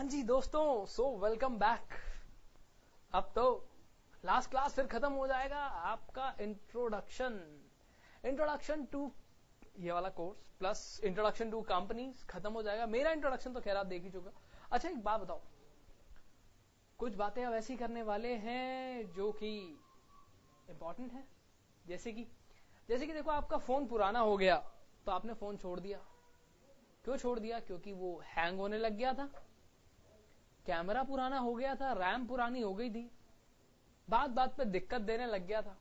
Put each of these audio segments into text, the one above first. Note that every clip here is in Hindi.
हाँ जी दोस्तों, सो वेलकम बैक। अब तो लास्ट क्लास फिर खत्म हो जाएगा आपका इंट्रोडक्शन टू ये वाला course plus introduction to companies खत्म हो जाएगा। मेरा इंट्रोडक्शन तो खैर आप देख ही चुका। अच्छा एक बात बताओ, कुछ बातें अब ऐसी करने वाले हैं जो कि इंपॉर्टेंट है। जैसे कि देखो, आपका फोन पुराना हो गया तो आपने फोन छोड़ दिया। क्यों छोड़ दिया? क्योंकि वो हैंग होने लग गया था, कैमरा पुराना हो गया था, रैम पुरानी हो गई थी, बात बात पे दिक्कत देने लग गया था।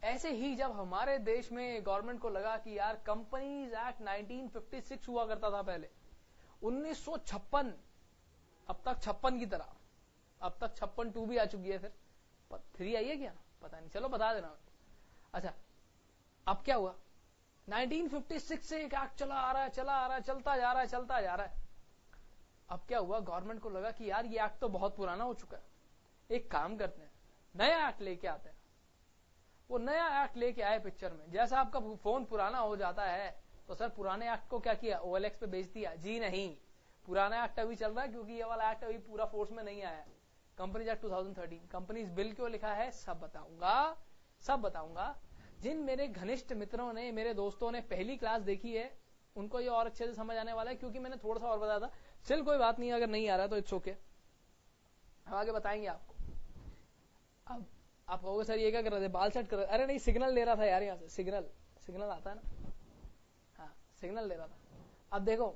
ऐसे ही जब हमारे देश में गवर्नमेंट को लगा कि यार कंपनीज एक्ट 1956 हुआ करता था पहले, 1956, अब तक 56 की तरह, अब तक 56 भी आ चुकी है, फिर 3 आई है क्या पता नहीं, चलो बता देना। अच्छा अब क्या हुआ, 1956 से एक एक्ट चला आ रहा है, चलता जा रहा है। अब क्या हुआ, गवर्नमेंट को लगा कि यार ये एक्ट तो बहुत पुराना हो चुका है, एक काम करते हैं नया एक्ट लेके आते हैं। वो नया एक्ट लेके आए पिक्चर में। जैसा आपका फोन पुराना हो जाता है तो सर पुराने एक्ट को क्या किया, OLX पे बेच दिया? जी नहीं, पुराना एक्ट अभी चल रहा है क्योंकि ये वाला एक्ट अभी पूरा फोर्स में नहीं आया है। कंपनीज एक्ट 2013, कंपनीज बिल क्यों लिखा है सब बताऊंगा। जिन मेरे घनिष्ठ मित्रों ने, मेरे दोस्तों ने पहली क्लास देखी है उनको ये और अच्छे से समझ आने वाला है, क्योंकि मैंने थोड़ा सा और बताया था। चल कोई बात नहीं, अगर नहीं आ रहा तो इट्स ओके, हम आगे बताएंगे आपको। अब आप कहोगे सर ये क्या कर रहे थे, बाल सेट कर रहे थे? अरे नहीं, सिग्नल ले रहा था यार, यहाँ से सिग्नल आता है ना, हाँ सिग्नल ले रहा था। अब देखो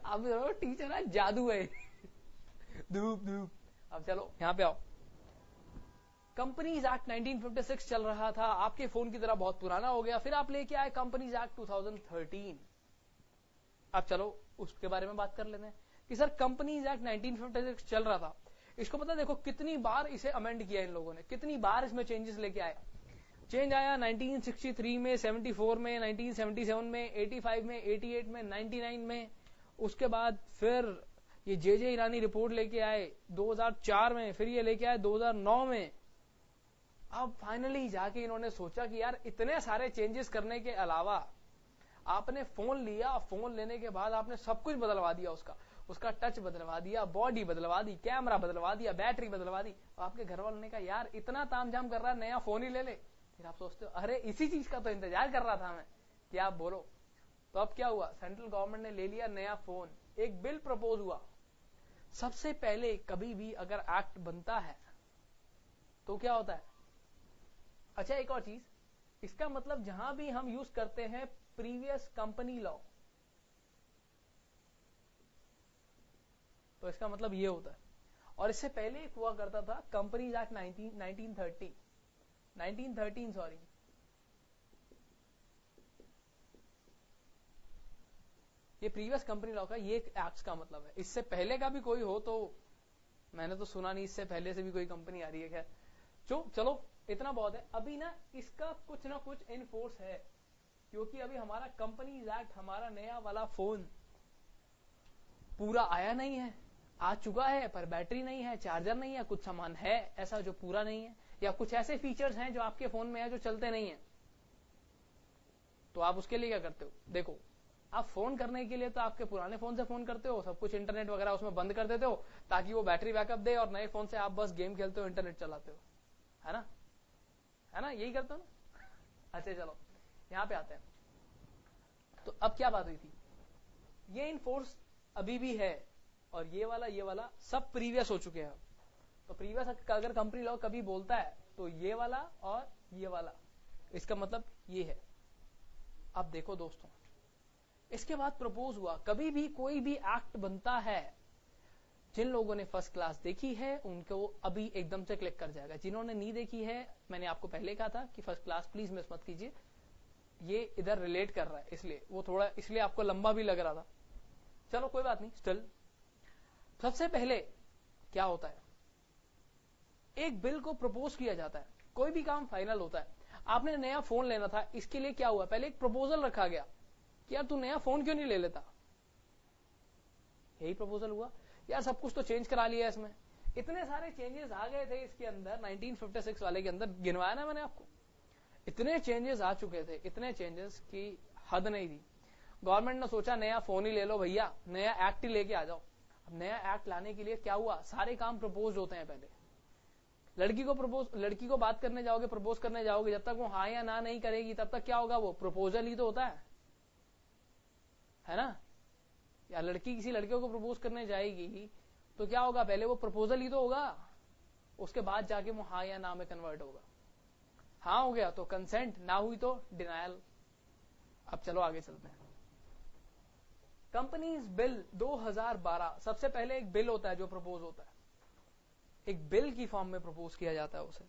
अब टीचर है, जादू है धूप। अब चलो यहाँ पे आओ। कंपनीज एक्ट 1956 चल रहा था, आपके फोन की तरह बहुत पुराना हो गया, फिर आप लेके आए कंपनीज एक्ट 2013। अब चलो उसके बारे में बात कर लेते हैं कि सर कंपनीज एक्ट 1956 चल रहा था, इसको पता देखो कितनी बार इसे अमेंड किया इन लोगों ने, कितनी बार इसमें चेंजेस लेके आए। चेंज आया 1963 में, 74 में, 1977 में, 85 में, 88 में, 99 में। उसके बाद फिर ये जे ईरानी रिपोर्ट लेके आए 2004 में, फिर ये लेके आए 2009 में। अब फाइनली जाके इन्होंने सोचा कि यार इतने सारे चेंजेस करने के अलावा आपने फोन लिया, फोन लेने के बाद आपने सब कुछ बदलवा दिया, उसका टच बदलवा दिया, बॉडी बदलवा दी, कैमरा बदलवा दिया, बैटरी बदलवा दी। आपके घर वालों ने कहा यार इतना तामझाम कर रहा है, नया फोन ही ले ले। फिर आप सोचते हो अरे इसी चीज का तो इंतजार कर रहा था मैं कि आप बोलो। तो अब क्या हुआ, सेंट्रल गवर्नमेंट ने ले लिया नया फोन, एक बिल प्रपोज हुआ। सबसे पहले कभी भी अगर एक्ट बनता है तो क्या होता है, अच्छा एक और चीज, इसका मतलब जहां भी हम यूज करते हैं प्रीवियस कंपनी लॉ, तो इसका मतलब ये होता है। और इससे पहले एक हुआ करता था कंपनीज एक्ट 1913 सॉरी, ये प्रीवियस कंपनी लॉ का ये एक्ट का मतलब है। इससे पहले का भी कोई हो तो मैंने तो सुना नहीं, इससे पहले से भी कोई कंपनी आ रही है। खैर चलो इतना बहुत है। अभी ना इसका कुछ ना कुछ इनफोर्स है, क्योंकि अभी हमारा कंपनीज एक्ट, हमारा नया वाला फोन पूरा आया नहीं है, आ चुका है पर बैटरी नहीं है, चार्जर नहीं है, कुछ सामान है ऐसा जो पूरा नहीं है, या कुछ ऐसे फीचर्स हैं जो आपके फोन में है जो चलते नहीं है। तो आप उसके लिए क्या करते हो, देखो आप फोन करने के लिए तो आपके पुराने फोन से फोन करते हो, सब कुछ इंटरनेट वगैरह उसमें बंद कर देते हो ताकि वो बैटरी बैकअप दे, और नए फोन से आप बस गेम खेलते हो, इंटरनेट चलाते हो, है ना, यही करते हो ना। अच्छा चलो यहां पे आते हैं। तो अब क्या बात हुई थी, ये इनफोर्स अभी भी है, और ये वाला सब प्रीवियस हो चुके हैं। तो प्रीवियस अगर कंपनी लॉ कभी बोलता है तो ये वाला और ये वाला, इसका मतलब ये है। अब देखो दोस्तों, इसके बाद प्रपोज हुआ, कभी भी कोई भी एक्ट बनता है, जिन लोगों ने फर्स्ट क्लास देखी है उनको अभी एकदम से क्लिक कर जाएगा, जिन्होंने नहीं देखी है मैंने आपको पहले कहा था कि फर्स्ट क्लास प्लीज मिस मत कीजिए, ये इधर रिलेट कर रहा है, इसलिए वो थोड़ा, इसलिए आपको लंबा भी लग रहा था। चलो कोई बात नहीं। स्टिल सबसे पहले क्या होता है, एक बिल को प्रपोज किया जाता है, कोई भी काम फाइनल होता है। आपने नया फोन लेना था, इसके लिए क्या हुआ, पहले एक प्रपोजल रखा गया कि यार तू नया फोन क्यों नहीं ले लेता, यही प्रपोजल हुआ। यार सब कुछ तो चेंज करा लिया इसमें, इतने सारे चेंजेस आ गए थे इसके अंदर, 1956 वाले के अंदर गिनवाया ना मैंने आपको, इतने चेंजेस आ चुके थे, इतने चेंजेस की हद नहीं थी। गवर्नमेंट ने सोचा नया फोन ही ले लो भैया, नया एक्ट ही लेके आ जाओ। अब नया एक्ट लाने के लिए क्या हुआ, सारे काम प्रपोज होते हैं पहले। लड़की को बात करने जाओगे, प्रपोज करने जाओगे, जब तक वो हाँ या ना नहीं करेगी तब तक क्या होगा, वो प्रपोजल ही तो होता है ना। या लड़की किसी लड़के को प्रपोज करने जाएगी तो क्या होगा, पहले वो प्रपोजल ही तो होगा, उसके बाद जाके वो हाँ या ना में कन्वर्ट होगा। हाँ हो गया तो कंसेंट, ना हुई तो डिनायल। अब चलो आगे चलते हैं। कंपनीज बिल 2012, सबसे पहले एक बिल होता है जो प्रपोज होता है, एक बिल की फॉर्म में प्रपोज किया जाता है उसे।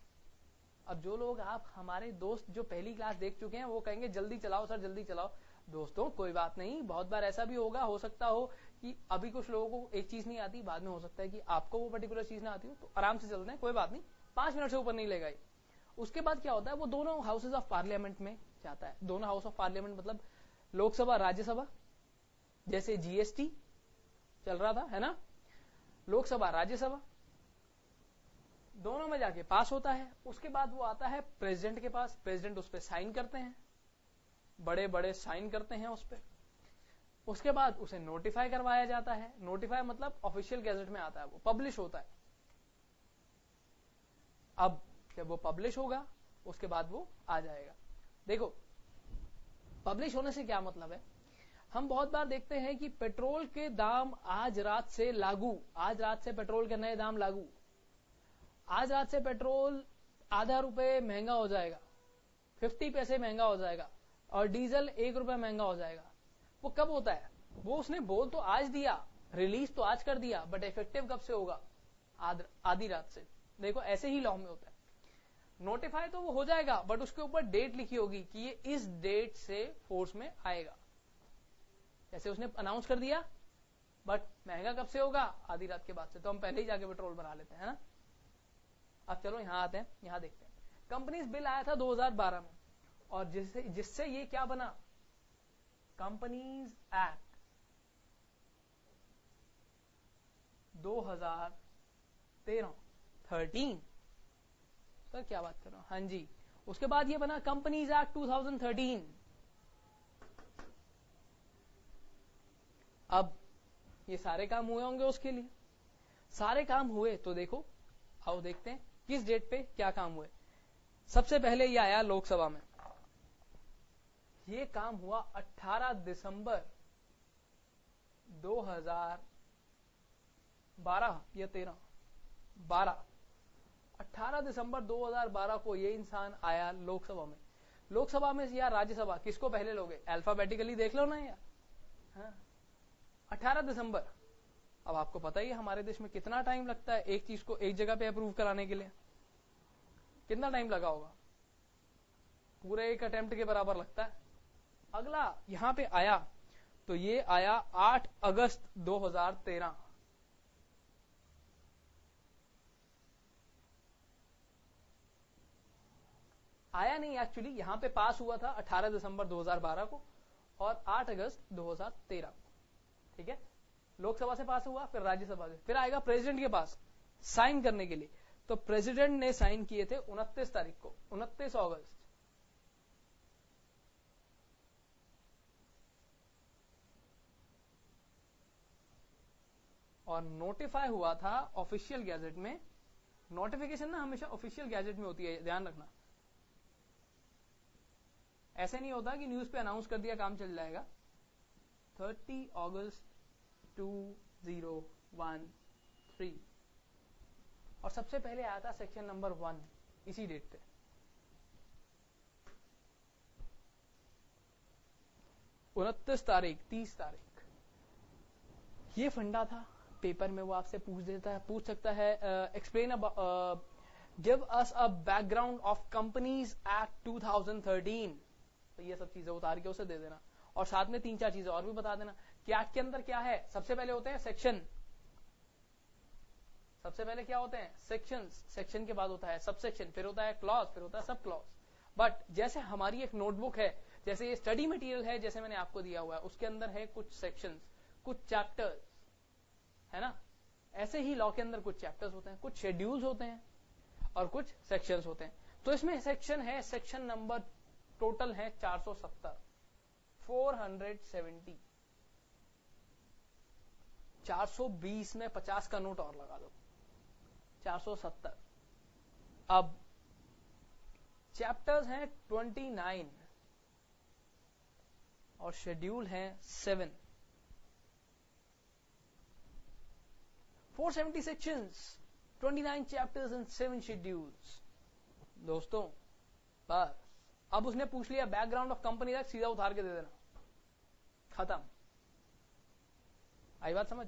अब जो लोग, आप हमारे दोस्त जो पहली क्लास देख चुके हैं वो कहेंगे जल्दी चलाओ सर जल्दी चलाओ। दोस्तों कोई बात नहीं, बहुत बार ऐसा भी होगा, हो सकता हो कि अभी कुछ लोगों को एक चीज नहीं आती, बाद में हो सकता है कि आपको वो पर्टिकुलर चीज ना आती हो, तो आराम से चलते हैं, कोई बात नहीं, 5 मिनट से ऊपर नहीं लेगा। उसके बाद क्या होता है, वो दोनों हाउसेज ऑफ पार्लियामेंट में जाता है। दोनों हाउस ऑफ पार्लियामेंट मतलब लोकसभा राज्यसभा, जैसे जीएसटी चल रहा था है ना, लोकसभा राज्यसभा दोनों में जाके पास होता है। उसके बाद वो आता है प्रेसिडेंट के पास, प्रेसिडेंट उस पर साइन करते हैं, बड़े बड़े साइन करते हैं उस पर। उसके बाद उसे नोटिफाई करवाया जाता है। नोटिफाई मतलब ऑफिशियल गैजेट में आता है, वो पब्लिश होता है। अब जब वो पब्लिश होगा उसके बाद वो आ जाएगा। देखो पब्लिश होने से क्या मतलब है, हम बहुत बार देखते हैं कि पेट्रोल के दाम आज रात से लागू, आज रात से पेट्रोल के नए दाम लागू, आज रात से पेट्रोल आधा रुपए महंगा हो जाएगा, 50 पैसे महंगा हो जाएगा, और डीजल 1 रुपया महंगा हो जाएगा। वो कब होता है, वो उसने बोल तो आज दिया, रिलीज तो आज कर दिया, बट इफेक्टिव कब से होगा, आधी रात से। देखो ऐसे ही लॉ में होता है, नोटिफाई तो वो हो जाएगा बट उसके ऊपर डेट लिखी होगी कि ये इस डेट से फोर्स में आएगा। जैसे उसने अनाउंस कर दिया, बट महंगा कब से होगा, आधी रात के बाद से, तो हम पहले ही जाके पेट्रोल भरा लेते हैं ना। अब चलो यहां आते हैं, यहां देखते हैं। कंपनीज बिल आया था 2012 में, और जिससे ये क्या बना, कंपनीज एक्ट 2013 सर क्या बात कर रहा हूं, हाँ जी। उसके बाद ये बना कंपनीज एक्ट 2013। अब ये सारे काम हुए होंगे उसके लिए, सारे काम हुए तो देखो, आओ देखते हैं किस डेट पे क्या काम हुए। सबसे पहले ये आया लोकसभा में, ये काम हुआ 18 दिसंबर 2012 या 12 18 दिसंबर 2012 को ये इंसान आया लोकसभा में। लोकसभा में या राज्यसभा, किसको पहले लोगे, अल्फाबेटिकली देख लो ना यार। हाँ 18 दिसंबर। अब आपको पता ही है हमारे देश में कितना टाइम लगता है एक चीज को एक जगह पे अप्रूव कराने के लिए, कितना टाइम लगा होगा, पूरे एक अटेम्प्ट के बराबर लगता है। अगला यहां पे आया तो ये आया 8 अगस्त 2013। आया नहीं, एक्चुअली यहां पे पास हुआ था 18 दिसंबर 2012 को और 8 अगस्त 2013 को, ठीक है। लोकसभा से पास हुआ, फिर राज्यसभा से, फिर आएगा प्रेसिडेंट के पास साइन करने के लिए। तो प्रेसिडेंट ने साइन किए थे 29 तारीख को, 29 अगस्त। और नोटिफाई हुआ था ऑफिशियल गैजेट में। नोटिफिकेशन ना हमेशा ऑफिशियल गैजेट में होती है, ध्यान रखना। ऐसे नहीं होता कि न्यूज पे अनाउंस कर दिया काम चल जाएगा। 30 अगस्त 2013 और सबसे पहले आया था सेक्शन नंबर 1 इसी डेट पे। उनतीस तारीख 30 तारीख ये फंडा था। पेपर में वो आपसे पूछ सकता है explain give us a background of companies act 2013। तो ये सब चीजें उतार के उसे दे देना और साथ में 3-4 चीजें और भी बता देना कि एक्ट के अंदर क्या है। सबसे पहले होते हैं सेक्शन, सबसे पहले क्या होते हैं सेक्शंस, सेक्शन के बाद होता है सब सेक्शन, फिर होता है क्लॉज, फिर होता है सब क्लॉज। बट जैसे हमारी एक नोटबुक है, जैसे ये स्टडी मटेरियल है, जैसे मैंने आपको दिया हुआ है, उसके अंदर है कुछ सेक्शंस, कुछ चैप्टर्स, है ना। ऐसे ही लॉ के अंदर कुछ चैप्टर्स होते हैं, कुछ शेड्यूल्स होते हैं और कुछ सेक्शंस होते हैं। तो इसमें सेक्शन है, सेक्शन नंबर टोटल है 470, 470, 420 में 50 का नोट और लगा दो, 470। अब चैप्टर्स हैं 29 और शेड्यूल हैं 7, 470 सेक्शंस, 29 चैप्टर्स एंड 7 शेड्यूल्स। दोस्तों बस अब उसने पूछ लिया बैकग्राउंड ऑफ कंपनी तक, सीधा उतार के दे देना, खत्म। आई बात समझ?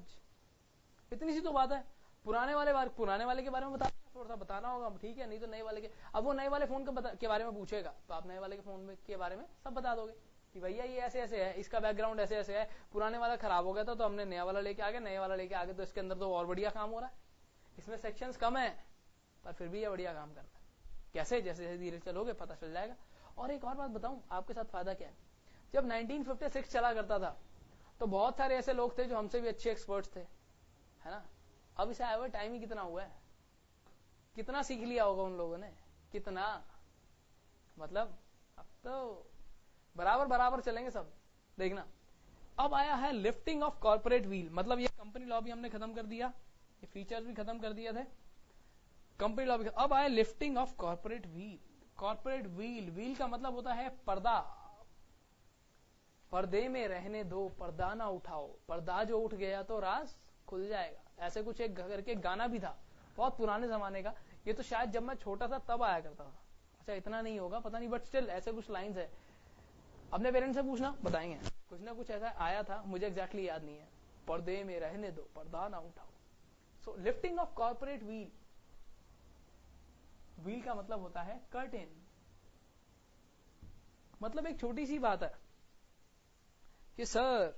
इतनी सी तो बात है। पुराने वाले के बारे में बता, थोड़ा सा बताना होगा, ठीक है, नहीं तो नए वाले के, अब वो नए वाले फोन के बारे में पूछेगा तो आप नए वाले के फोन के बारे में सब बता दोगे कि भैया ये ऐसे ऐसे है, इसका बैकग्राउंड ऐसे ऐसे है, पुराने वाला खराब हो गया था तो हमने नया वाला लेके आ गए, नए वाला लेके आ गए तो इसके अंदर तो और बढ़िया काम हो रहा है, इसमें सेक्शंस कम है पर फिर भी ये बढ़िया काम कर रहा है। कैसे? जैसे जैसे धीरे चलोगे पता चल जाएगा। और एक और बात बताऊं आपके साथ फायदा क्या है, जब 1956 चला करता था तो बहुत सारे ऐसे लोग थे जो हमसे भी अच्छे एक्सपर्ट्स थे, है ना। अब इसे आए हुए टाइम ही कितना हुआ है, कितना सीख लिया होगा उन लोगों ने, कितना, मतलब अब तो बराबर चलेंगे सब, देखना। अब आया है लिफ्टिंग ऑफ कॉर्पोरेट व्हील, मतलब ये कंपनी लॉ भी हमने खत्म कर दिया, ये फीचर्स भी खत्म कर दिए थे, कंपनी लॉ भी। अब आया lifting of corporate wheel. Corporate veil, veil का मतलब होता है पर्दा, पर्दे में रहने दो, पर्दा ना उठाओ, पर्दा जो उठ गया तो राज खुल जाएगा, ऐसे कुछ एक करके गाना भी था बहुत पुराने जमाने का, ये तो शायद जब मैं छोटा था तब आया करता था, अच्छा इतना नहीं होगा पता नहीं, बट स्टिल ऐसे कुछ लाइंस है, अपने पेरेंट्स से पूछना बताएंगे, कुछ ना कुछ ऐसा आया था, मुझे एग्जैक्टली याद नहीं है। पर्दे में रहने दो, पर्दा ना उठाओ। So lifting of corporate veil, veil का मतलब होता है कर्टेन। मतलब एक छोटी सी बात है कि sir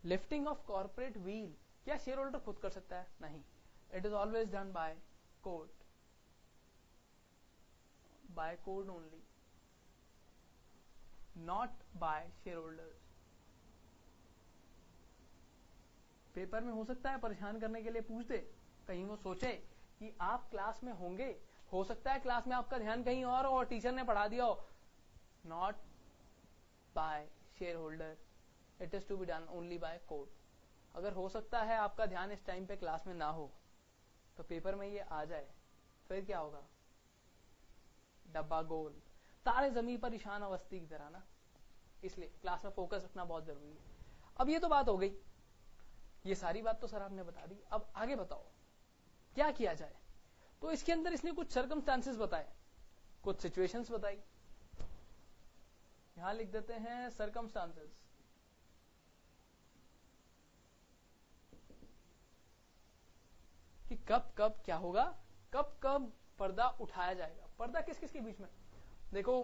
lifting of corporate veil क्या शेयर होल्डर खुद कर सकता है? नहीं, it is always done by court, by court only, not by share holders. Paper में हो सकता है परेशान करने के लिए पूछ दे, कहीं वो सोचे कि आप क्लास में होंगे, हो सकता है क्लास में आपका ध्यान कहीं और टीचर ने पढ़ा दिया हो, not by share holder, it is to be done only by court. अगर हो सकता है आपका ध्यान इस टाइम पे क्लास में ना हो तो पेपर में ये आ जाए, फिर क्या होगा? डब्बा गोल, तारे जमीन पर ईशान अवस्थी की तरह ना। इसलिए क्लास में फोकस रखना बहुत जरूरी है। अब ये तो बात हो गई, ये सारी बात तो सर आपने बता दी, अब आगे बताओ क्या किया जाए। तो इसके अंदर इसने कुछ सर्कमस्टांसेस बताए, कुछ सिचुएशंस बताई, यहां लिख देते हैं सर्कमस्टांसेस। कि कब कब क्या होगा, कब कब पर्दा उठाया जाएगा। पर्दा किस किस के बीच में? देखो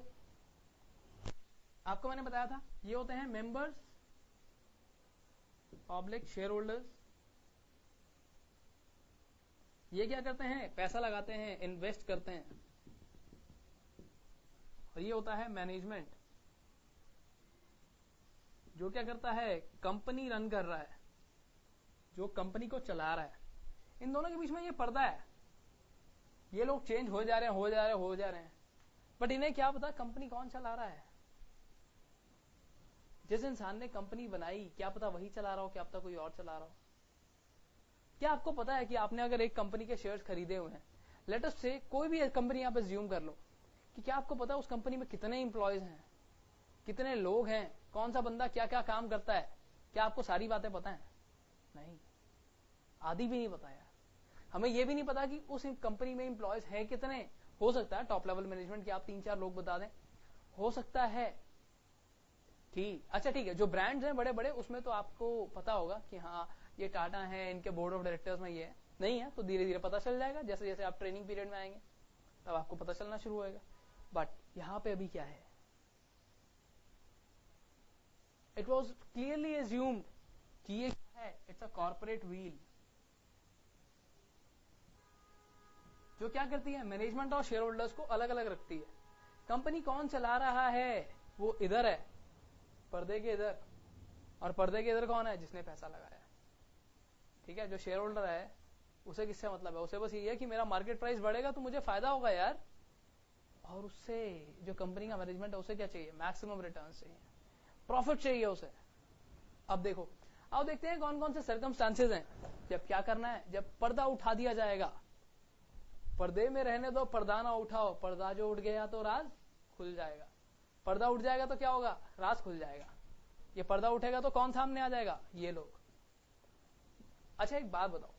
आपको मैंने बताया था ये होते हैं मेंबर्स, पब्लिक शेयर होल्डर्स, ये क्या करते हैं? पैसा लगाते हैं, इन्वेस्ट करते हैं। और ये होता है मैनेजमेंट, जो क्या करता है? कंपनी रन कर रहा है, जो कंपनी को चला रहा है। इन दोनों के बीच में ये पर्दा है, ये लोग चेंज हो जा रहे हैं, बट इन्हें क्या पता कंपनी कौन चला रहा है। जिस इंसान ने कंपनी बनाई क्या पता वही चला रहा हो, क्या पता कोई और चला रहा हो। क्या आपको पता है कि आपने अगर एक कंपनी के शेयर्स खरीदे हुए हैं, लेट अस से कोई भी कंपनी आप अज्यूम कर लो, कि क्या आपको पता है उस कंपनी में कितने इंप्लॉयज हैं, कितने लोग हैं, कौन सा बंदा क्या क्या काम करता है? क्या आपको सारी बातें पता है? नहीं, आधी भी नहीं पता यार। हमें यह भी नहीं पता कि उस कंपनी में इंप्लॉयज हैं कितने। हो सकता है टॉप लेवल मैनेजमेंट के आप 3-4 लोग बता दें, हो सकता है, ठीक, अच्छा ठीक है। जो ब्रांड्स हैं बड़े बड़े, उसमें तो आपको पता होगा कि हाँ ये टाटा है, इनके बोर्ड ऑफ डायरेक्टर्स में ये है। नहीं है तो धीरे धीरे पता चल जाएगा, जैसे जैसे आप ट्रेनिंग पीरियड में आएंगे तब आपको पता चलना शुरू होगा। बट यहां पे अभी क्या है? इट वॉज क्लियरली एज्यूम्ड कि ये क्या है? इट्स अ कॉर्पोरेट व्हील, जो क्या करती है? मैनेजमेंट और शेयर होल्डर्स को अलग अलग रखती है। कंपनी कौन चला रहा है? वो इधर है, पर्दे के इधर। और पर्दे के इधर कौन है? जिसने पैसा लगाया, ठीक है। जो शेयर होल्डर है उसे किससे मतलब है? उसे बस ये है कि मेरा मार्केट प्राइस बढ़ेगा तो मुझे फायदा होगा यार। और उससे जो कंपनी का मैनेजमेंट है उसे क्या चाहिए? मैक्सिमम रिटर्न चाहिए। प्रॉफिट चाहिए उसे। अब देखो, अब देखते हैं कौन कौन से सर्कमस्टांसेस हैं जब क्या करना है। जब पर्दा उठा दिया जाएगा, पर्दे में रहने दो, पर्दा ना उठाओ, पर्दा जो उठ गया तो राज खुल जाएगा। पर्दा उठ जाएगा तो क्या होगा, राज खुल जाएगा। ये पर्दा उठेगा तो कौन सामने आ जाएगा, ये लोग। अच्छा एक बात बताओ,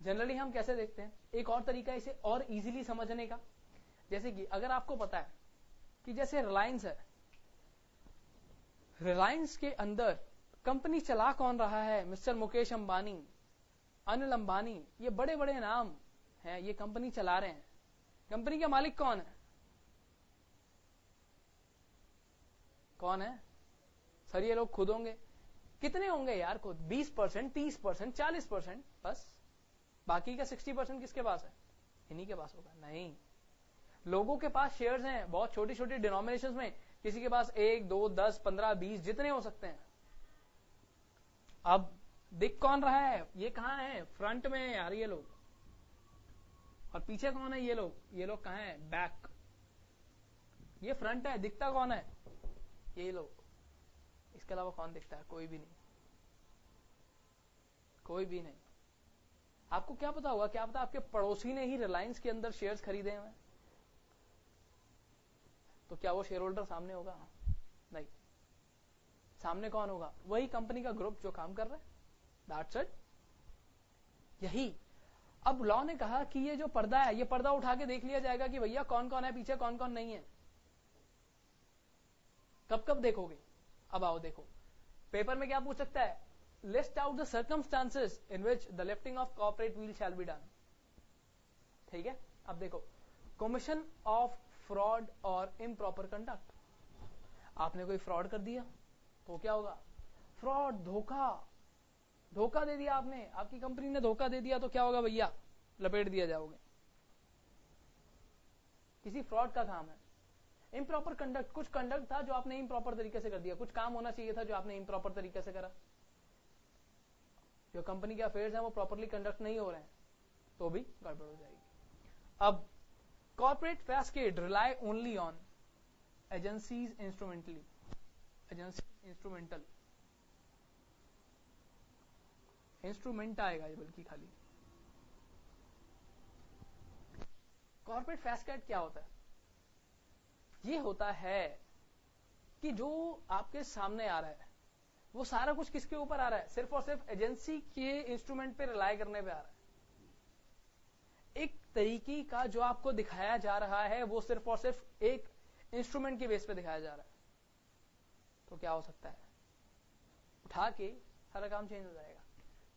जनरली हम कैसे देखते हैं, एक और तरीका इसे और इजीली समझने का, जैसे कि अगर आपको पता है कि जैसे रिलायंस है, रिलायंस के अंदर कंपनी चला कौन रहा है, मिस्टर मुकेश अंबानी, अनिल अंबानी, ये बड़े बड़े नाम हैं, ये कंपनी चला रहे हैं। कंपनी का मालिक कौन है, कौन है सर, ये लोग खुद होंगे। कितने होंगे यार खुद, 20%, 30%, 40%, बस। बाकी का 60% किसके पास है, इन्हीं के पास होगा। नहीं, लोगों के पास शेयर्स हैं बहुत छोटी छोटी डिनोमिनेशंस में, किसी के पास 1, 2, 10, 15, 20 जितने हो सकते हैं। अब दिख कौन रहा है, ये कहां है, फ्रंट में है यार ये लोग, और पीछे कौन है, ये लोग कहां है, बैक। ये फ्रंट है, दिखता कौन है, ये लोग। इसके अलावा कौन दिखता है, कोई भी नहीं, कोई भी नहीं। आपको क्या पता होगा, क्या पता आपके पड़ोसी ने ही रिलायंस के अंदर शेयर्स खरीदे हुए, तो क्या वो शेयर होल्डर सामने होगा, नहीं। सामने कौन होगा, वही कंपनी का ग्रुप जो काम कर रहा है, दैट्स इट। यही अब लॉ ने कहा कि ये जो पर्दा है, ये पर्दा उठा के देख लिया जाएगा कि भैया कौन कौन है पीछे, कौन कौन नहीं है। कब कब देखोगे, अब आओ देखो, पेपर में क्या पूछ सकता है, list out the circumstances in which the lifting of corporate wheel shall be done. ठीक है, अब देखो, कमीशन ऑफ फ्रॉड और इम्प्रॉपर कंडक्ट। आपने कोई फ्रॉड कर दिया तो क्या होगा, फ्रॉड, धोखा दे दिया आपने, आपकी कंपनी ने धोखा दे दिया तो क्या होगा भैया, लपेट दिया जाओगे। किसी फ्रॉड का काम है। इम्प्रॉपर कंडक्ट, कुछ कंडक्ट था जो आपने इम्प्रॉपर तरीके से कर दिया, कुछ काम होना चाहिए था जो आपने इम्प्रॉपर तरीके से करा। जो कंपनी के अफेयर्स हैं वो प्रॉपरली कंडक्ट नहीं हो रहे हैं तो भी गड़बड़ हो जाएगी। अब corporate facade rely only on agencies instrumental, instrument आएगा ये, बल्कि खाली। कॉर्पोरेट फैस्केड क्या होता है, ये होता है कि जो आपके सामने आ रहा है वो सारा कुछ किसके ऊपर आ रहा है, सिर्फ और सिर्फ एजेंसी के इंस्ट्रूमेंट पे रिलाई करने पे आ रहा है। एक तरीके का जो आपको दिखाया जा रहा है वो सिर्फ और सिर्फ एक इंस्ट्रूमेंट के बेस पे दिखाया जा रहा है, तो क्या हो सकता है, उठा के सारा काम चेंज हो जाएगा।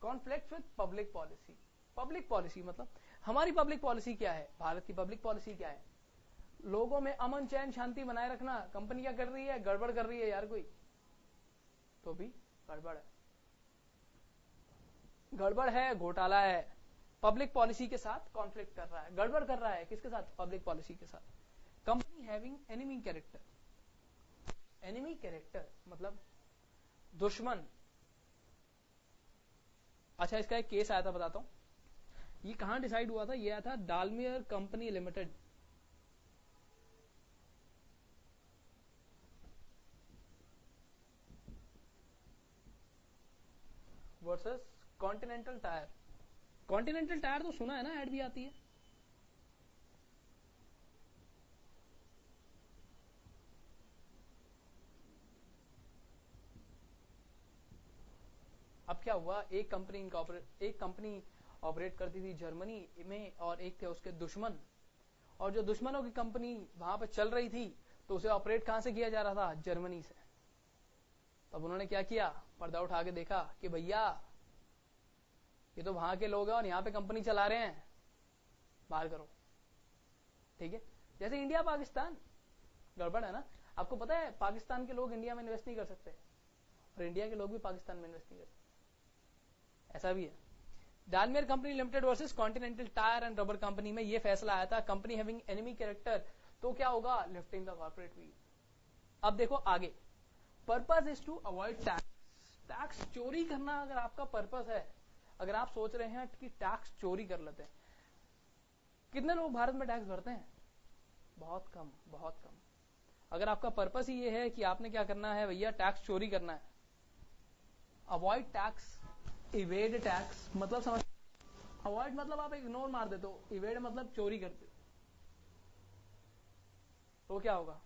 Conflict with public policy. Public policy मतलब हमारी पब्लिक पॉलिसी क्या है, भारत की पब्लिक पॉलिसी क्या है, लोगों में अमन चैन शांति बनाए रखना। कंपनी क्या कर रही है, गड़बड़ कर रही है यार कोई, तो भी गड़बड़ है, गड़बड़ है, घोटाला है, पब्लिक पॉलिसी के साथ कॉन्फ्लिक्ट कर रहा है, गड़बड़ कर रहा है, किसके साथ, पब्लिक पॉलिसी के साथ। Company having enemy character, enemy character मतलब दुश्मन। अच्छा इसका एक केस आया था, बताता हूं, ये कहां डिसाइड हुआ था, ये आया था Daimler company limited versus Continental tyre. Continental tyre तो सुना है ना, ऐड भी आती है। अब क्या हुआ, एक कंपनी ऑपरेट करती थी जर्मनी में और एक थे उसके दुश्मन, और जो दुश्मनों की कंपनी वहां पे चल रही थी तो उसे ऑपरेट कहां से किया जा रहा था, जर्मनी से। तब उन्होंने क्या किया, पर्दा उठा के देखा कि भैया ये तो वहां के लोग हैं और यहाँ पे कंपनी चला रहे हैं, बाहर करो। ठीक है, जैसे इंडिया पाकिस्तान, गड़बड़ है ना। आपको पता है पाकिस्तान के लोग इंडिया में इन्वेस्ट नहीं कर सकते और इंडिया के लोग भी पाकिस्तान में इन्वेस्ट नहीं कर सकते, ऐसा भी है। Daimler company limited versus Continental tyre and rubber company में ये फैसला आया था, कंपनी हैविंग एनिमी कैरेक्टर, तो क्या होगा, लिफ्टिंग द कॉर्पोरेट व्हील। अब देखो आगे, purpose is to avoid tax. Tax चोरी करना अगर आपका पर्पस है, अगर आप सोच रहे हैं कि टैक्स चोरी कर लेते हैं, कितने लोग भारत में टैक्स भरते हैं, बहुत कम, बहुत कम। अगर आपका पर्पस ही ये है कि आपने क्या करना है भैया, टैक्स चोरी करना है, अवॉइड टैक्स, इवेड टैक्स, मतलब समझ, अवॉइड मतलब आप इग्नोर मार देते हो, इवेड मतलब चोरी करते हो, तो क्या होगा,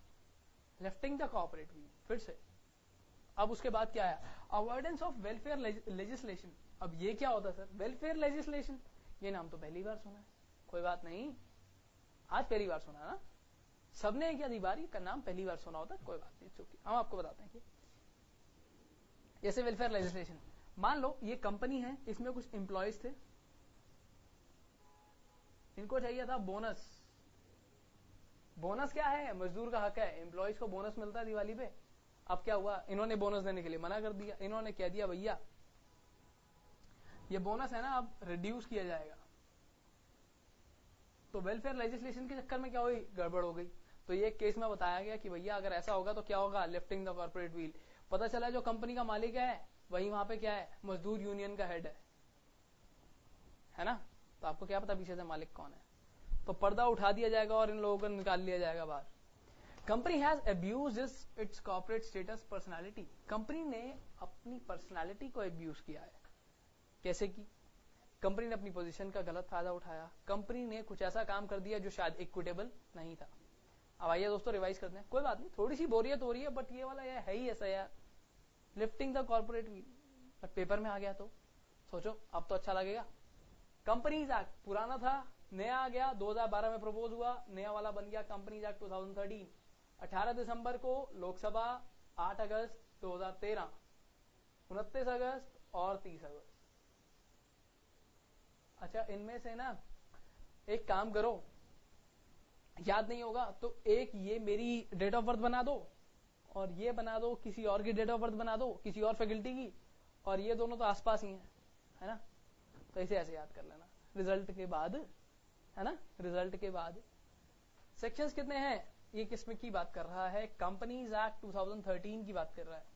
लिफ्टिंग द कॉर्पोरेट व्हील। फिर से अब उसके बाद क्या है, अवॉइडेंस ऑफ वेलफेयर लेजिस्लेशन। अब ये क्या होता है सर, वेलफेयर लेजिस्लेशन, ये नाम तो पहली बार सुना है। कोई बात नहीं, आज पहली बार सुना ना, सबने एक अधिकारी का नाम पहली बार सुना होता है, कोई बात नहीं, चुकी हम आपको बताते हैं कि जैसे वेलफेयर लेजिस्लेशन, मान लो ये कंपनी है, इसमें कुछ एम्प्लॉयज थे, इनको चाहिए था बोनस। बोनस क्या है, मजदूर का हक है, एम्प्लॉयज को बोनस मिलता है दिवाली पे। अब क्या हुआ, इन्होंने बोनस देने के लिए मना कर दिया, इन्होंने कह दिया भैया ये बोनस है ना अब रिड्यूस किया जाएगा। तो वेलफेयर लेजिस्लेशन के चक्कर में क्या हुई, गड़बड़ हो गई। तो ये केस में बताया गया कि भैया अगर ऐसा होगा तो क्या होगा, लिफ्टिंग द कॉर्पोरेट व्हील। पता चला जो कंपनी का मालिक है वही वहां पे क्या है, मजदूर यूनियन का हेड है ना। तो आपको क्या पता पीछे से मालिक कौन है, तो पर्दा उठा दिया जाएगा और इन लोगों को निकाल लिया जाएगा बाहर। Company has abused it's corporate status personality. Company ने अपनी पर्सनालिटी को अब्यूज किया है। कैसे की, कंपनी ने अपनी पोजीशन का गलत फायदा उठाया, कंपनी ने कुछ ऐसा काम कर दिया जो शायद इक्विटेबल नहीं था। अब आइए दोस्तों रिवाइज करते हैं, कोई बात नहीं, थोड़ी सी बोरियत हो रही है, बट ये वाला यार है ही ऐसा यार, lifting the corporate wheel, but paper में आ गया तो सोचो अब तो अच्छा लगेगा। कंपनीज एक्ट पुराना था, नया आ गया, 2012 में प्रपोज हुआ, नया वाला बन गया कंपनीज एक्ट 2013। 18 दिसंबर को लोकसभा, 8 अगस्त 2013, 29 अगस्त और 30 अगस्त। अच्छा इनमें से ना एक काम करो, याद नहीं होगा तो एक ये मेरी डेट ऑफ बर्थ बना दो और ये बना दो किसी और की डेट ऑफ बर्थ बना दो, किसी और फैकल्टी की, और ये दोनों तो आसपास ही हैं, है ना। तो इसे ऐसे याद कर लेना रिजल्ट के बाद, है ना, रिजल्ट के बाद। सेक्शंस कितने हैं, ये किसमें की बात कर रहा है, कंपनीज एक्ट 2013 की बात कर रहा है।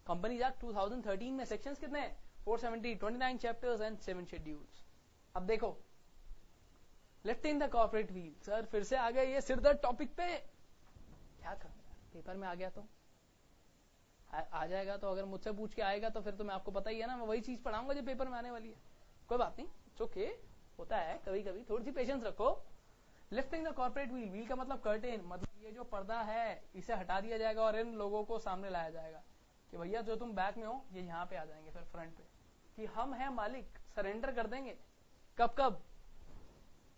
कंपनीज एक्ट 2013 में सेक्शंस कितने हैं, 470, 29 चैप्टर्स एंड 7 शेड्यूल्स। अब देखो lifting the corporate wheel, sir फिर से आ गए ये सिरदर्द टॉपिक पे, क्या करूं पेपर में आ गया तो आ जाएगा, तो अगर मुझसे पूछ के आएगा तो फिर तो मैं आपको पता ही है ना, मैं वही चीज पढ़ाऊंगा जो पेपर में आने वाली है। कोई बात नहीं, ओके, होता है कभी कभी, थोड़ी सी पेशेंस रखो। Lifting the corporate veil, veil का मतलब कर्टेन, मतलब ये जो पर्दा है इसे हटा दिया जाएगा और इन लोगों को सामने लाया जाएगा कि भैया जो तुम बैक में हो ये यहाँ पे आ जाएंगे, फिर फ्रंट पे कि हम हैं मालिक, सरेंडर कर देंगे। कब कब,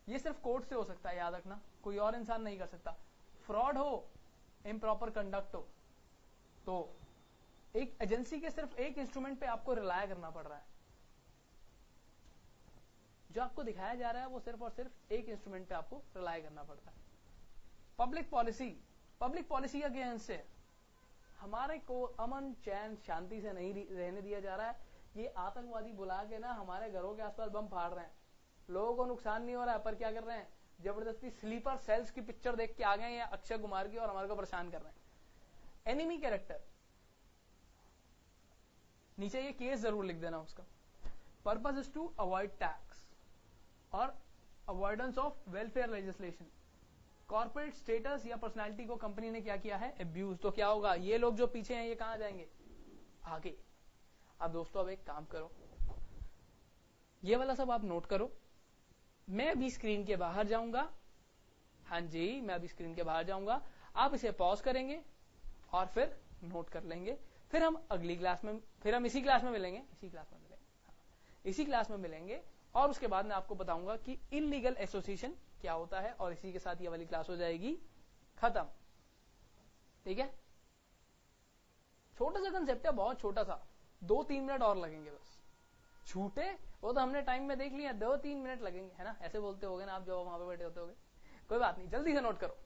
ये सिर्फ कोर्ट से हो सकता है, याद रखना, कोई और इंसान नहीं कर सकता। फ्रॉड हो, इम्प्रॉपर कंडक्ट हो, तो एक एजेंसी के सिर्फ एक इंस्ट्रूमेंट पे आपको रिलाय करना पड़ रहा है, जो आपको दिखाया जा रहा है वो सिर्फ और सिर्फ एक इंस्ट्रूमेंट पे आपको रिलाय करना पड़ता है। पब्लिक पॉलिसी, पब्लिक पॉलिसी का अगेंस्ट से हमारे को अमन चैन शांति से नहीं रहने दिया जा रहा है। ये आतंकवादी बुला के ना हमारे घरों के आसपास बम फाड़ रहे हैं, लोगों को नुकसान नहीं हो रहा है, पर क्या कर रहे हैं, जबरदस्ती स्लीपर सेल्स की पिक्चर देख के आ गए हैं अक्षय कुमार की और हमारे को परेशान कर रहे हैं। एनिमी कैरेक्टर, नीचे ये केस जरूर लिख देना उसका। Purpose is to avoid tax और avoidance of welfare legislation. Corporate status या पर्सनालिटी को कंपनी ने क्या किया है, अब्यूज। तो क्या होगा, ये लोग जो पीछे हैं ये कहां जाएंगे, आगे। अब दोस्तों अब एक काम करो, ये वाला सब आप नोट करो, मैं अभी स्क्रीन के बाहर जाऊंगा, हाँ जी मैं अभी स्क्रीन के बाहर जाऊंगा, आप इसे पॉज करेंगे और फिर नोट कर लेंगे, फिर हम अगली क्लास में, फिर हम इसी क्लास में मिलेंगे, इसी क्लास में मिलेंगे और उसके बाद मैं आपको बताऊंगा कि इलीगल एसोसिएशन क्या होता है, और इसी के साथ ये वाली क्लास हो जाएगी खत्म। ठीक है, छोटा सा कंसेप्ट है, बहुत छोटा सा, 2-3 मिनट और लगेंगे बस। छूटे वो तो हमने टाइम में देख लिया, 2-3 मिनट लगेंगे, है ना, ऐसे बोलते होगे ना आप जो वहां पे बैठे होते होगे। कोई बात नहीं, जल्दी से नोट करो।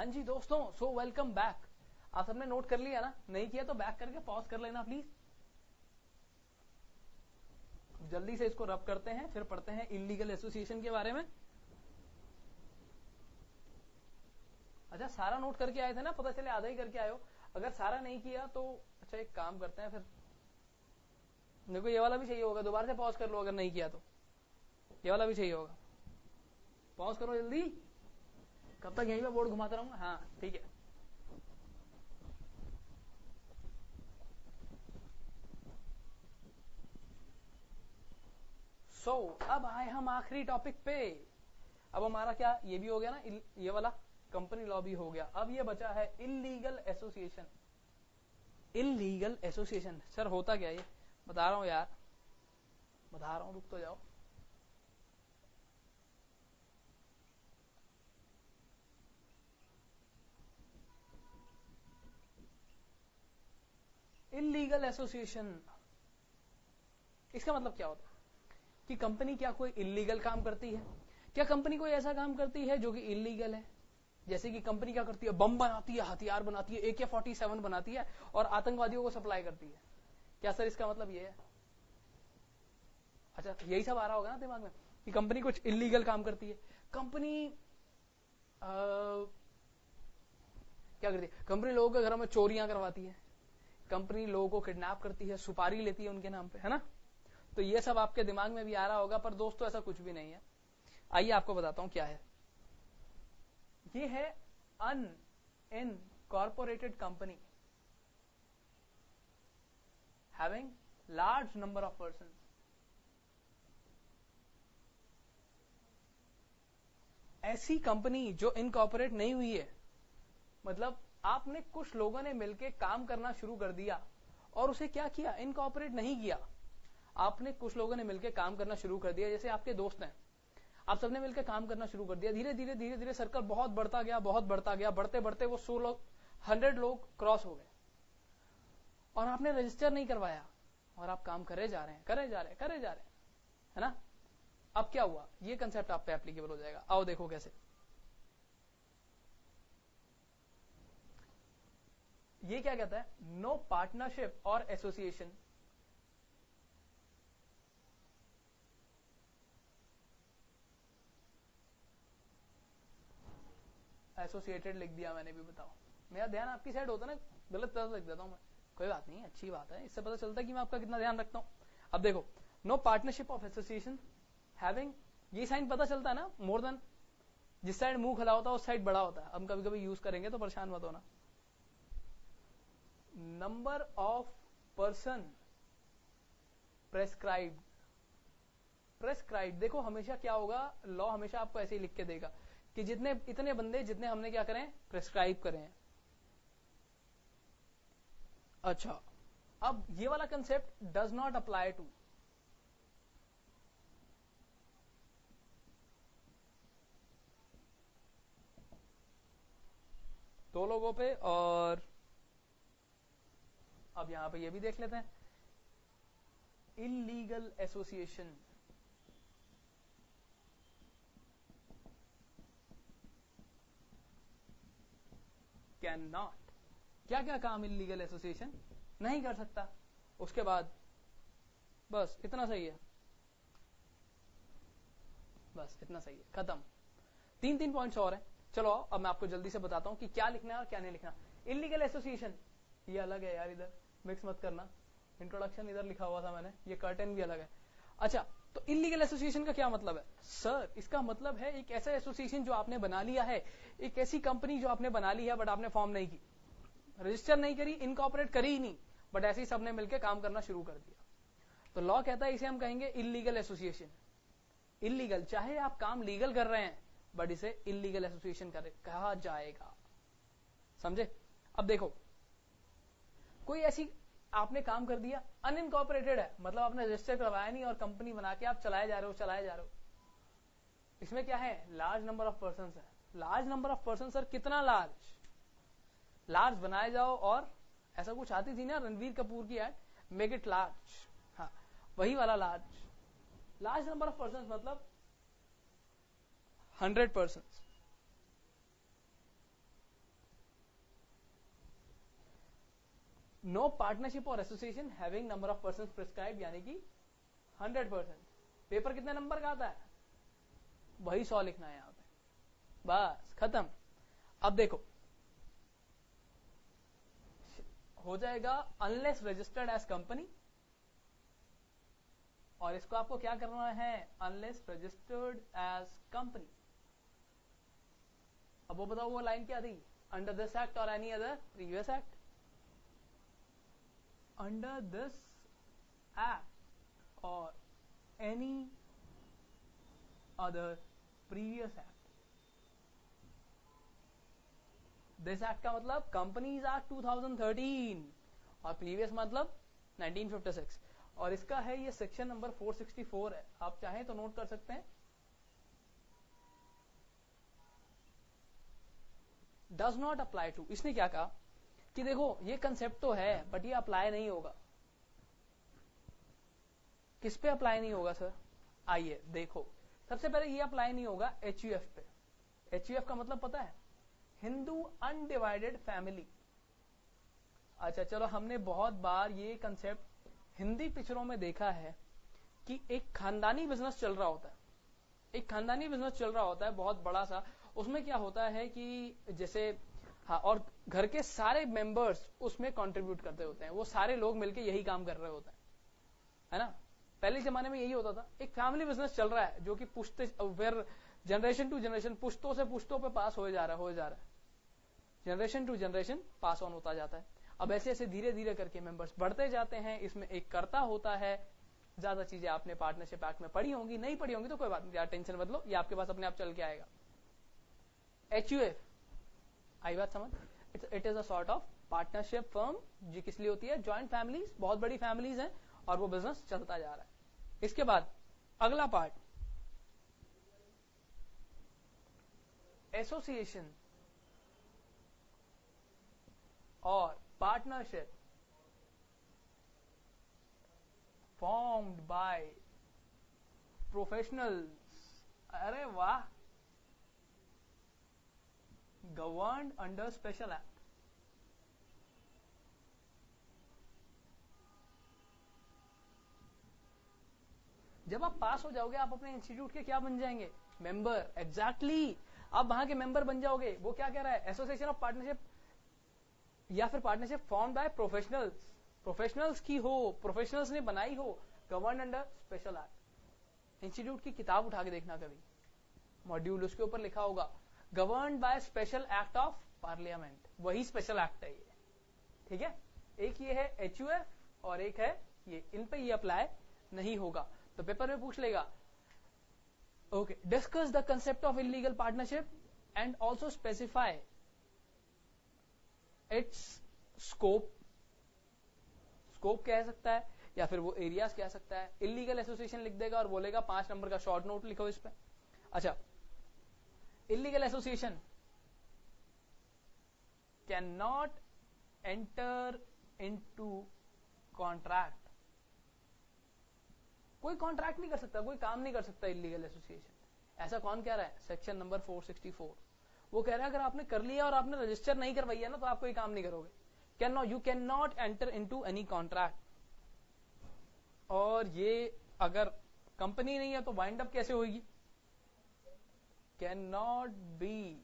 हाँ जी दोस्तों, सो वेलकम बैक। आप सबने नोट कर लिया ना? नहीं किया तो बैक करके पॉज कर लेना प्लीज। जल्दी से इसको रब करते हैं, फिर पढ़ते हैं इलीगल एसोसिएशन के बारे में। अच्छा, सारा नोट करके आए थे ना? पता चले आधा ही करके आए हो। अगर सारा नहीं किया तो अच्छा एक काम करते हैं, फिर मेरे को ये वाला भी चाहिए होगा, दोबारा से पॉज कर लो अगर नहीं किया तो। ये वाला भी चाहिए होगा, पॉज करो जल्दी। कब तक यहीं पे बोर्ड घुमाता रहूंगा? हाँ ठीक है। अब आए हम आखिरी टॉपिक पे। अब हमारा क्या, ये भी हो गया ना, ये वाला कंपनी लॉ भी हो गया। अब ये बचा है illegal association. Illegal association sir होता क्या ये? बता रहा हूं यार, बता रहा हूं, रुक तो जाओ। इलीगल एसोसिएशन, इसका मतलब क्या होता है कि कंपनी क्या कोई इलीगल काम करती है? क्या कंपनी कोई ऐसा काम करती है जो कि इलीगल है? जैसे कि कंपनी क्या करती है, बम बनाती है, हथियार बनाती है, AK-47 बनाती है और आतंकवादियों को सप्लाई करती है। क्या सर इसका मतलब ये है? अच्छा, यही सब आ रहा होगा ना दिमाग में कि कंपनी कुछ इलीगल काम करती है। कंपनी क्या करती है? कंपनी लोगों के घरों में चोरियां करवाती है, कंपनी लोगों को किडनैप करती है, सुपारी लेती है उनके नाम पे, है ना? तो ये सब आपके दिमाग में भी आ रहा होगा, पर दोस्तों ऐसा कुछ भी नहीं है। आइए आपको बताता हूं क्या है। ये है unincorporated company having large number of persons. ऐसी कंपनी जो इनकॉर्पोरेट नहीं हुई है, मतलब आपने कुछ लोगों ने मिलकर काम करना शुरू कर दिया और उसे क्या किया, इनकॉर्पोरेट नहीं किया। आपने कुछ लोगों ने मिलकर काम करना शुरू कर दिया, जैसे आपके दोस्त हैं, आप सबने मिलकर काम करना शुरू कर दिया। धीरे धीरे धीरे धीरे सर्कल बहुत बढ़ता गया, बहुत बढ़ता गया, बढ़ते बढ़ते वो 100 लोग, 100 लोग क्रॉस हो गए और आपने रजिस्टर नहीं करवाया और आप काम करे जा रहे हैं, करे जा रहे हैं, करे जा रहे हैं, है ना? अब क्या हुआ, ये कंसेप्ट आप पे एप्लीकेबल हो जाएगा। आओ देखो कैसे। ये क्या कहता है, नो पार्टनरशिप और एसोसिएशन एसोसिएटेड लिख दिया मैंने भी, बताओ। मेरा ध्यान आपकी साइड होता ना, गलत तरह लिख देता हूं मैं, कोई बात नहीं, अच्छी बात है, इससे पता चलता है कि मैं आपका कितना ध्यान रखता हूं। अब देखो, no partnership of association having, ये साइन पता चलता है ना, मोर देन, जिस साइड मुंह खुला होता है उस साइड बड़ा होता है। हम कभी कभी यूज करेंगे तो परेशान मत होना। Number of person prescribe, prescribe देखो हमेशा क्या होगा, लॉ हमेशा आपको ऐसे ही लिख के देगा कि जितने, इतने बंदे जितने हमने क्या करें, प्रेस्क्राइब करें। अच्छा, अब ये वाला concept does not apply to, दो लोगों पे। और अब यहां पे ये भी देख लेते हैं, इलीगल एसोसिएशन कैन नॉट, क्या क्या काम इलीगल एसोसिएशन नहीं कर सकता। उसके बाद बस इतना सही है, बस इतना सही है, खत्म। 3 पॉइंट्स और हैं। चलो अब मैं आपको जल्दी से बताता हूं कि क्या लिखना है और क्या नहीं लिखना। इलीगल एसोसिएशन ये अलग है यार, इधर मिक्स मत करना, इंट्रोडक्शन इधर लिखा हुआ था मैंने, ये कर्टन भी अलग है। अच्छा, तो इलीगल एसोसिएशन का क्या मतलब है सर? इसका मतलब है एक ऐसा एसोसिएशन जो आपने बना लिया है, एक ऐसी कंपनी जो आपने बना ली है बट आपने फॉर्म नहीं की, रजिस्टर नहीं करी, इनकॉर्पोरेट करी ही नहीं, बट ऐसे ही सबने मिलकर काम करना शुरू कर दिया। तो लॉ कहता है इसे हम कहेंगे इलीगल एसोसिएशन। इलीगल, चाहे आप काम लीगल कर रहे हैं बट इसे इलीगल एसोसिएशन कहा जाएगा, समझे? अब देखो, कोई ऐसी आपने काम कर दिया, अनइनकॉर्पोरेटेड है, मतलब आपने रजिस्टर करवाया नहीं और कंपनी बना के आप चलाए जा रहे हो, चलाए जा रहे हो। इसमें क्या है, लार्ज नंबर ऑफ पर्सन है। Large number of person sir, कितना लार्ज? लार्ज बनाए जाओ, और ऐसा कुछ आती थी ना रणवीर कपूर की एड, मेक इट लार्ज, हाँ वही वाला large. Large number of person मतलब 100 पर्सन, नो पार्टनरशिप और association having number of person prescribe, यानी कि 100%। पेपर कितने नंबर का आता है, वही 100 लिखना है यहां पे, बस खत्म। अब देखो हो जाएगा अनलेस रजिस्टर्ड एज कंपनी, और इसको आपको क्या करना है, अनलेस रजिस्टर्ड एज कंपनी। अब वो बताओ वो लाइन क्या थी, under this act or any other previous act. Under this act or any other previous act. This act का मतलब कंपनीज एक्ट 2013 और प्रीवियस मतलब 1956, और इसका है ये सेक्शन नंबर 464 है, आप चाहें तो नोट कर सकते हैं। डज नॉट अप्लाई टू, इसने क्या कहा कि देखो ये कंसेप्ट तो है बट ये अप्लाई नहीं होगा। किस पे अप्लाई नहीं होगा सर, आइए देखो। सबसे पहले ये अप्लाई नहीं होगा एचयूएफ पे। एचयूएफ का मतलब पता है, हिंदू अनडिवाइडेड फैमिली। अच्छा चलो, हमने बहुत बार ये कंसेप्ट हिंदी पिक्चरों में देखा है कि एक खानदानी बिजनेस चल रहा होता है, एक खानदानी बिजनेस चल रहा होता है बहुत बड़ा सा। उसमें क्या होता है कि जैसे हाँ, और घर के सारे मेंबर्स उसमें कंट्रीब्यूट करते होते हैं, वो सारे लोग मिलके यही काम कर रहे होते हैं, है ना। पहले जमाने में यही होता था, एक फैमिली बिजनेस चल रहा है जो कि पुश्ते फिर जनरेशन टू जनरेशन, पुश्तों से पुश्तों पे पास हो जा रहा है, generation to generation pass on होता जाता है। अब ऐसे ऐसे धीरे धीरे करके मेंबर्स बढ़ते जाते हैं, इसमें एक कर्ता होता है। ज्यादा चीजें आपने पार्टनरशिप एक्ट में पढ़ी होंगी, नहीं पढ़ी होंगी तो कोई बात नहीं यार, टेंशन मत लो, ये आपके पास अपने आप चल के आएगा। एचयूएफ, आई बात समझ, it is a sort of partnership firm जो किस लिए होती है, ज्वाइंट फैमिलीज, बहुत बड़ी फैमिलीज हैं और वो बिजनेस चलता जा रहा है। इसके बाद अगला पार्ट, एसोसिएशन और पार्टनरशिप फॉर्म्ड बाय प्रोफेशनल्स, अरे वाह, गवर्न्ड अंडर स्पेशल एक्ट। जब आप पास हो जाओगे आप अपने इंस्टीट्यूट के क्या बन जाएंगे, मेंबर, एग्जैक्टली आप वहां के मेंबर बन जाओगे। वो क्या कह रहा है, एसोसिएशन ऑफ पार्टनरशिप या फिर partnership form by professionals, professionals की हो, प्रोफेशनल्स ने बनाई हो, govern under special act. Institute की किताब उठा के देखना कभी, मॉड्यूल उसके ऊपर लिखा होगा govern by special act of parliament, वही स्पेशल एक्ट है ये, ठीक है। एक ये है एचयूएफ और एक है ये, इन पे ये अप्लाई नहीं होगा। तो पेपर में पूछ लेगा, okay, discuss the concept of illegal partnership and also specify it's scope, scope कह सकता है या फिर वो एरियाज कह सकता है। इलीगल एसोसिएशन लिख देगा और बोलेगा 5 नंबर का शॉर्ट नोट लिखो इस पे। अच्छा, illegal association can not enter into contract, कोई कॉन्ट्रैक्ट नहीं कर सकता, कोई काम नहीं कर सकता इलीगल एसोसिएशन। ऐसा कौन कह रहा है, सेक्शन नंबर 464 वो कह रहा है अगर आपने कर लिया और आपने रजिस्टर नहीं करवाई है ना तो आप कोई काम नहीं करोगे। Can not, you can not enter into any contract. और ये अगर कंपनी नहीं है तो वाइंड अप कैसे होगी, can not B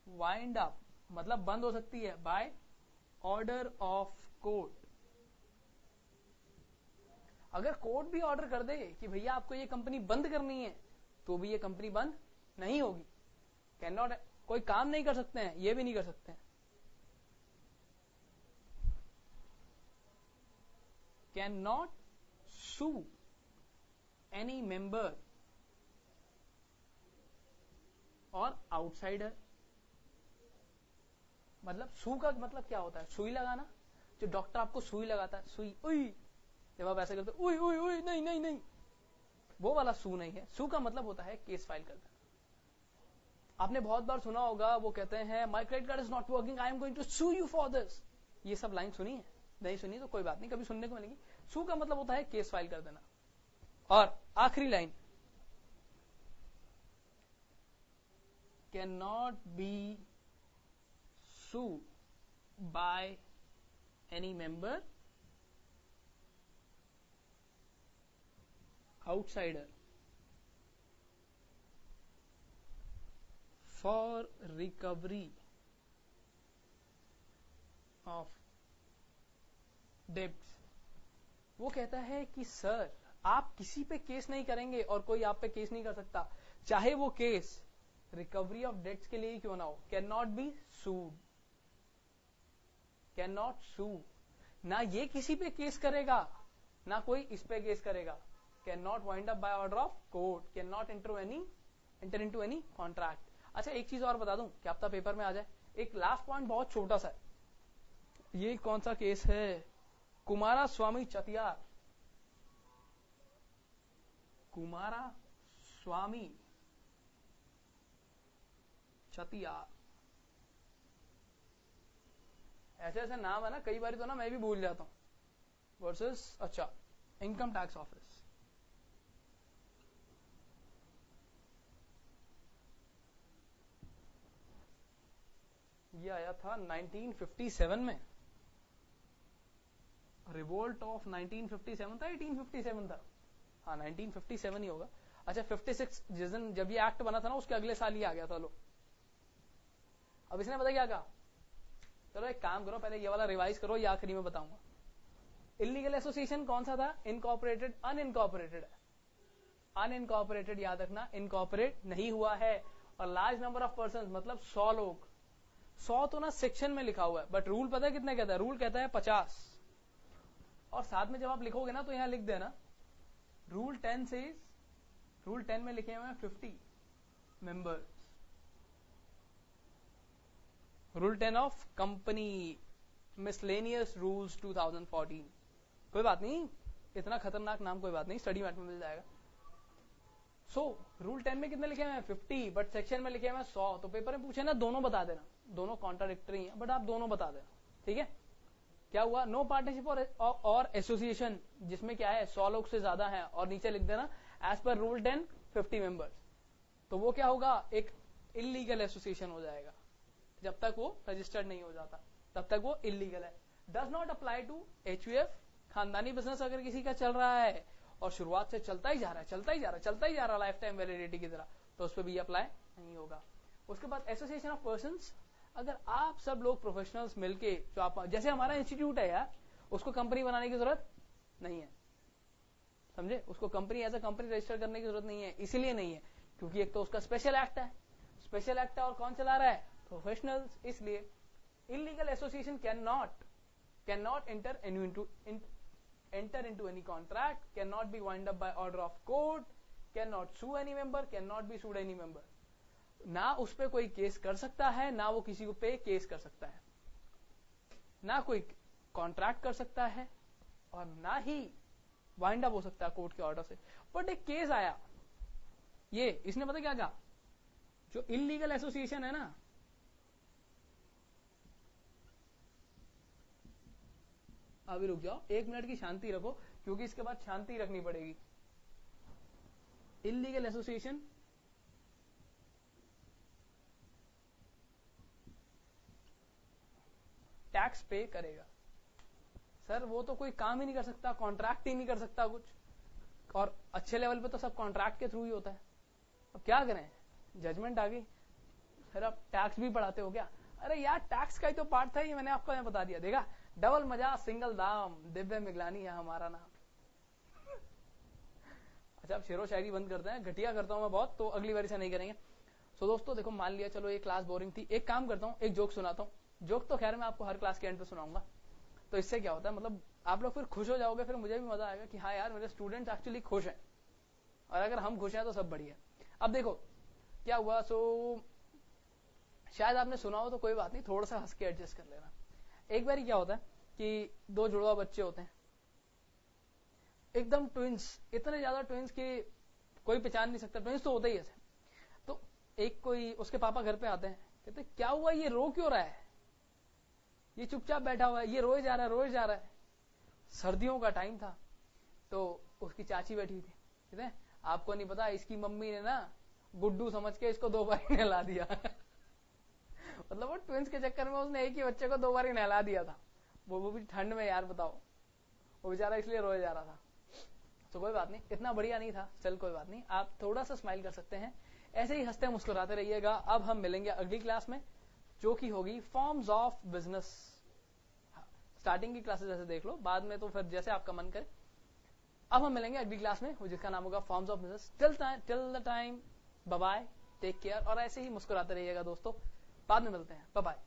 wind up, मतलब बंद हो सकती है बाय ऑर्डर ऑफ कोर्ट। अगर कोर्ट भी ऑर्डर कर दे कि भैया आपको ये कंपनी बंद करनी है तो भी ये कंपनी बंद नहीं होगी। कैन नॉट, कोई काम नहीं कर सकते हैं, ये भी नहीं कर सकते हैं। Can not sue any member और आउटसाइडर। मतलब सू का मतलब क्या होता है, सुई लगाना, जो डॉक्टर आपको सुई लगाता है, सुई उई, जब आप ऐसे करते उई उई उई, नहीं नहीं नहीं, वो वाला सू नहीं है। सू का मतलब होता है केस फाइल कर देना। आपने बहुत बार सुना होगा, वो कहते हैं my credit card is not working, I am going to sue you for this. ये सब लाइन सुनी है, नहीं सुनी तो कोई बात नहीं, कभी सुनने को मिलेगी। सू का मतलब होता है केस फाइल कर देना। और आखिरी line, can not B sued by any member outsider for recovery of debts. वो कहता है कि सर आप किसी पे केस नहीं करेंगे और कोई आप पे केस नहीं कर सकता, चाहे वो केस रिकवरी ऑफ डेट्स के लिए ही क्यों ना हो. Can not be sued, can not sue. ना ये किसी पे केस करेगा ना कोई इस पे केस करेगा. Can not wind up by order of court, can not enter into any contract. अच्छा एक चीज और बता दूं कि आपका पेपर में आ जाए. एक लास्ट पॉइंट बहुत छोटा सा है. ये कौन सा केस है? कुमारा स्वामी चतियार. कुमारा स्वामी चतियार. ऐसे ऐसे नाम है ना, कई बार तो ना मैं भी भूल जाता हूं. वर्सेस अच्छा इनकम टैक्स ऑफिस. ये आया था 1957 में. रिवोल्ट ऑफ 1957 था, 1857 था. हाँ 1957 ही होगा. अच्छा 56 जिस दिन जब ये एक्ट बना था ना उसके अगले साल ही आ गया था. लो अब इसने पता क्या कहा, चलो एक काम करो पहले ये वाला रिवाइज करो, ये आखिरी में बताऊंगा. इलीगल एसोसिएशन कौन सा था? इनकॉर्पोरेटेड. अनइनकॉर्पोरेटेड है. अनइनकॉर्पोरेटेड याद रखना, इनकॉर्पोरेट नहीं हुआ है. और लार्ज नंबर ऑफ पर्सन मतलब 100 लोग. 100 तो ना सेक्शन में लिखा हुआ है, बट रूल पता है कितने कहता है? रूल कहता है 50. और साथ में जब आप लिखोगे ना तो यहां लिख देना रूल 10 से, रूल 10 में लिखे हुए हैं 50 members. Rule 10 of company miscellaneous rules 2014. कोई बात नहीं, इतना खतरनाक नाम कोई बात नहीं, स्टडी मैट में मिल जाएगा. सो रूल 10 में कितने लिखे हुए हैं? 50, बट सेक्शन में लिखे हुए हैं 100. तो पेपर में पूछे ना दोनों बता देना. दोनों कॉन्ट्राडिक्टरी हैं बट आप दोनों बता देना. ठीक है. क्या हुआ? नो पार्टनरशिप और एसोसिएशन जिसमें क्या है 100 लोग से ज्यादा है, और नीचे लिख देना एज पर रूल 10 50 मेंबर्स. तो वो क्या होगा? एक इलीगल एसोसिएशन हो जाएगा. जब तक वो रजिस्टर्ड नहीं हो जाता तब तक वो इलीगल है. Does not apply to HUF. खानदानी बिजनेस अगर किसी का चल रहा है और शुरुआत से चलता ही जा रहा है लाइफ टाइम वैलिडिटी की तरह, तो उस पर भी अप्लाई नहीं होगा. उसके बाद एसोसिएशन ऑफ पर्संस. अगर आप सब लोग प्रोफेशनल्स मिलके, जो आप जैसे हमारा इंस्टीट्यूट है यार, उसको कंपनी बनाने की जरूरत नहीं है. समझे? उसको company as a company register करने की जरूरत नहीं है. इसीलिए नहीं है क्योंकि एक तो उसका स्पेशल एक्ट है. स्पेशल एक्ट है और कौन चला रहा है? प्रोफेशनल्स. इसलिए illegal association can not enter into any contract, cannot be wind up by order of court, cannot sue any member, cannot be sued any member. ना उस पे कोई केस कर सकता है, ना वो किसी पे केस कर सकता है, ना कोई कॉन्ट्रैक्ट कर सकता है, और ना ही वाइंड अप हो सकता है कोर्ट के ऑर्डर से. बट एक केस आया, ये इसने पता क्या कहा? जो इलीगल एसोसिएशन है ना, अभी रुक जाओ, 1 मिनट की शांति रखो क्योंकि इसके बाद शांति रखनी पड़ेगी. इलीगल एसोसिएशन टैक्स पे करेगा. सर वो तो कोई काम ही नहीं कर सकता, कॉन्ट्रैक्ट ही नहीं कर सकता कुछ, और अच्छे लेवल पे तो सब कॉन्ट्रैक्ट के थ्रू ही होता है. अब क्या करें? जजमेंट आ गई. सर आप टैक्स भी पढ़ाते हो क्या? अरे यार टैक्स का ही तो पार्ट था, ये मैंने आपको बता दिया. देखा, डबल मजा सिंगल दाम, दिव्य मिगलानी है हमारा नाम. अच्छा अब शेरो शायरी बंद करते हैं, घटिया करता हूं मैं बहुत, तो अगली बार से नहीं करेंगे. सो दोस्तों देखो, मान लिया चलो ये क्लास बोरिंग थी, एक काम करता हूँ, एक जोक सुनाता हूँ. जोक तो खैर मैं आपको हर क्लास के एंड पे सुनाऊंगा. तो इससे क्या होता है, मतलब आप लोग फिर खुश हो जाओगे, फिर मुझे भी मजा आएगा कि हाँ यार मेरे स्टूडेंट्स एक्चुअली खुश हैं, और अगर हम खुश हैं तो सब बढ़िया. अब देखो क्या हुआ. सो शायद आपने सुना हो तो कोई बात नहीं, थोड़ा सा हंस के एडजस्ट कर लेना. एक बार क्या होता है कि 2 जुड़वा बच्चे होते हैं, एकदम ट्विंस, इतने ज्यादा ट्विंस कि कोई पहचान नहीं सकता. ट्विंस तो होते ही ऐसे. तो एक कोई उसके पापा घर पे आते हैं, कहते क्या हुआ, ये रो क्यों रहा है, ये चुपचाप बैठा हुआ है, ये रोए जा रहा है. सर्दियों का टाइम था, तो उसकी चाची बैठी थी. कहते हैं आपको नहीं पता, इसकी मम्मी ने ना गुड्डू समझ के इसको 2 बार नहला दिया. मतलब वो ट्विंस के चक्कर में उसने एक ही बच्चे को 2 बार नहला दिया था. वो भी ठंड में यार, बताओ, वो बेचारा इसलिए रोया जा रहा था। तो कोई बात नहीं, इतना बढ़िया नहीं था, चल कोई बात नहीं, आप थोड़ा सा स्माइल कर सकते हैं, ऐसे ही हंसते मुस्कुराते रहिएगा। अब हम मिलेंगे अगली क्लास में, जो कि होगी फॉर्म्स ऑफ बिजनेस। स्टार्टिंग की क्लासेस जैसे देख लो, बाद में तो फिर जैसे आपका मन करे। अब हम मिलेंगे अगली क्लास में, जिसका नाम होगा forms of business. Till the time, bye bye, take care, और ऐसे ही मुस्कुराते रहिएगा दोस्तों। बाद में मिलते हैं, बाय बाय।